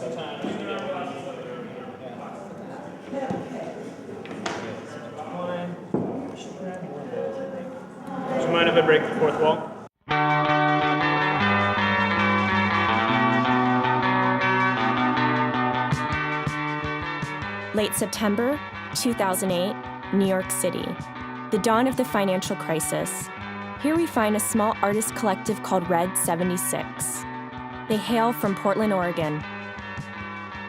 Do you mind if I break the fourth wall? Late September 2008, New York City. The dawn of the financial crisis. Here we find a small artist collective called Red 76. They hail from Portland, Oregon.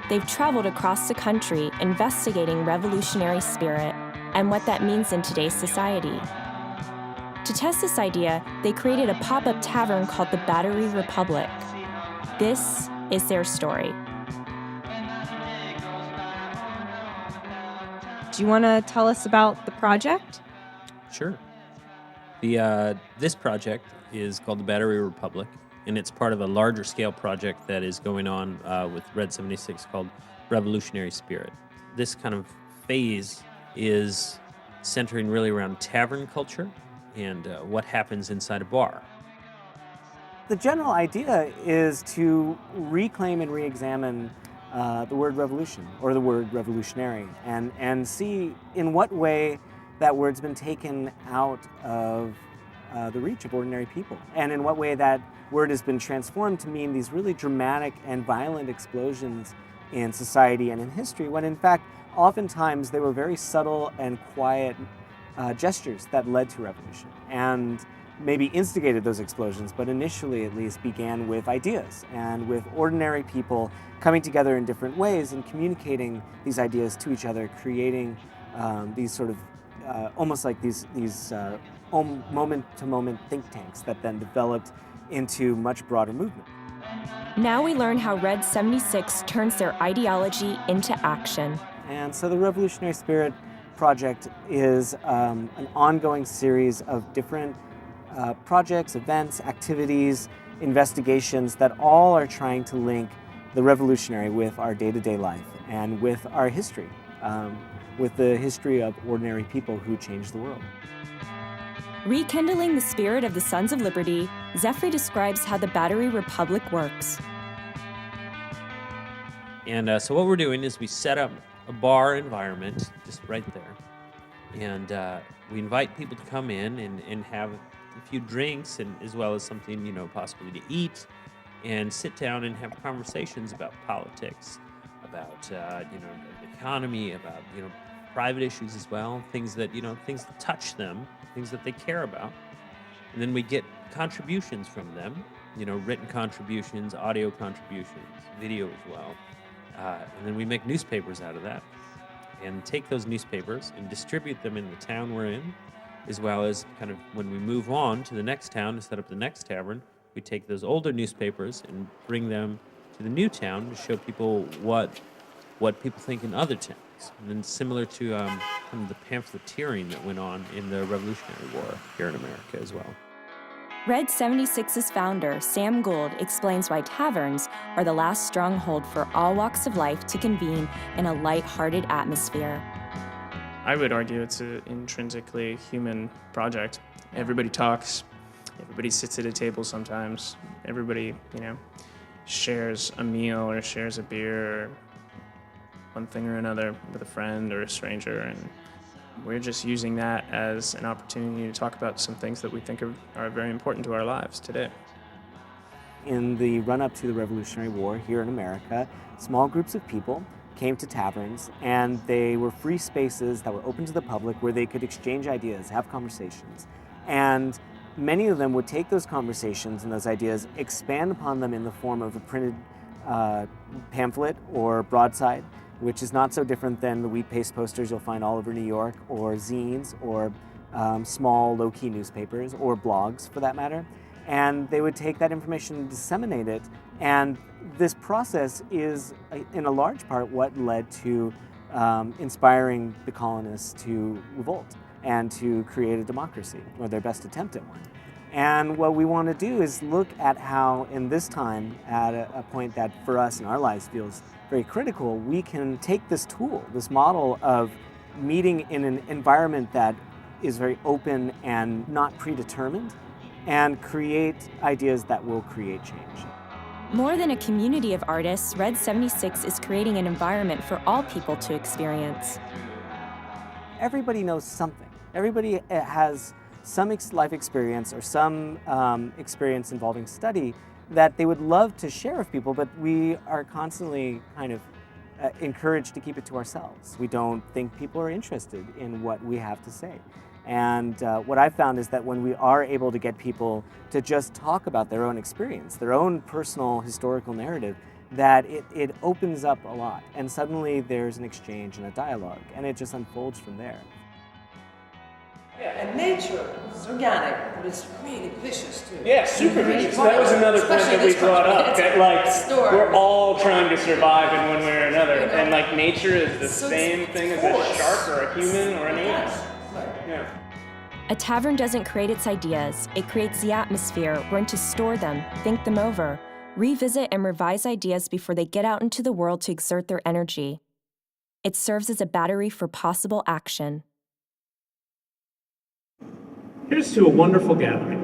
They've traveled across the country investigating revolutionary spirit and what that means in today's society. To test this idea, they created a pop-up tavern called the Battery Republic. This is their story. Do you want to tell us about the project? Sure. This project is called the Battery Republic, and it's part of a larger scale project that is going on with Red 76 called Revolutionary Spirit. This kind of phase is centering really around tavern culture and what happens inside a bar. The general idea is to reclaim and re-examine the word revolution or the word revolutionary and see in what way that word's been taken out of the reach of ordinary people, and in what way that word has been transformed to mean these really dramatic and violent explosions in society and in history, when in fact oftentimes they were very subtle and quiet gestures that led to revolution and maybe instigated those explosions, but initially at least began with ideas and with ordinary people coming together in different ways and communicating these ideas to each other, creating these sort of almost like these moment-to-moment think tanks that then developed into much broader movement. Now we learn how Red 76 turns their ideology into action. And so the Revolutionary Spirit Project is an ongoing series of different projects, events, activities, investigations that all are trying to link the revolutionary with our day-to-day life and with our history, with the history of ordinary people who changed the world. Rekindling the spirit of the Sons of Liberty, Zephyr describes how the Battery Republic works. And so what we're doing is we set up a bar environment just right there. And we invite people to come in and have a few drinks, and as well as something, possibly to eat, and sit down and have conversations about politics, about, the economy, about, private issues as well, things that touch them, things that they care about. And then we get contributions from them, written contributions, audio contributions, video as well. And then we make newspapers out of that and take those newspapers and distribute them in the town we're in, as well as kind of when we move on to the next town to set up the next tavern, we take those older newspapers and bring them to the new town to show people what people think in other towns. And then similar to kind of the pamphleteering that went on in the Revolutionary War here in America as well. Red 76's founder, Sam Gould, explains why taverns are the last stronghold for all walks of life to convene in a light-hearted atmosphere. I would argue it's an intrinsically human project. Everybody talks, everybody sits at a table sometimes, everybody, shares a meal or shares a beer or one thing or another with a friend or a stranger, and we're just using that as an opportunity to talk about some things that we think are very important to our lives today. In the run-up to the Revolutionary War here in America, small groups of people came to taverns, and they were free spaces that were open to the public where they could exchange ideas, have conversations. And many of them would take those conversations and those ideas, expand upon them in the form of a printed pamphlet or broadside, which is not so different than the wheat paste posters you'll find all over New York, or zines, or small low-key newspapers, or blogs for that matter. And they would take that information and disseminate it. And this process is, in a large part, what led to inspiring the colonists to revolt and to create a democracy, or their best attempt at one. And what we want to do is look at how, in this time, at a point that for us in our lives feels very critical, we can take this tool, this model of meeting in an environment that is very open and not predetermined, and create ideas that will create change. More than a community of artists, Red 76 is creating an environment for all people to experience. Everybody knows something. Everybody has some life experience or some experience involving study that they would love to share with people, but we are constantly kind of encouraged to keep it to ourselves. We don't think people are interested in what we have to say. And what I've found is that when we are able to get people to just talk about their own experience, their own personal historical narrative, that it opens up a lot. And suddenly there's an exchange and a dialogue, and it just unfolds from there. And nature is organic, but it's really vicious too. Yeah, super vicious. That was another point that we brought up. That like we're all trying to survive in one way or another, and like nature is the same thing as a shark or a human or an animal. Yeah. A tavern doesn't create its ideas, it creates the atmosphere wherein to store them, think them over, revisit and revise ideas before they get out into the world to exert their energy. It serves as a battery for possible action. Here's to a wonderful gathering.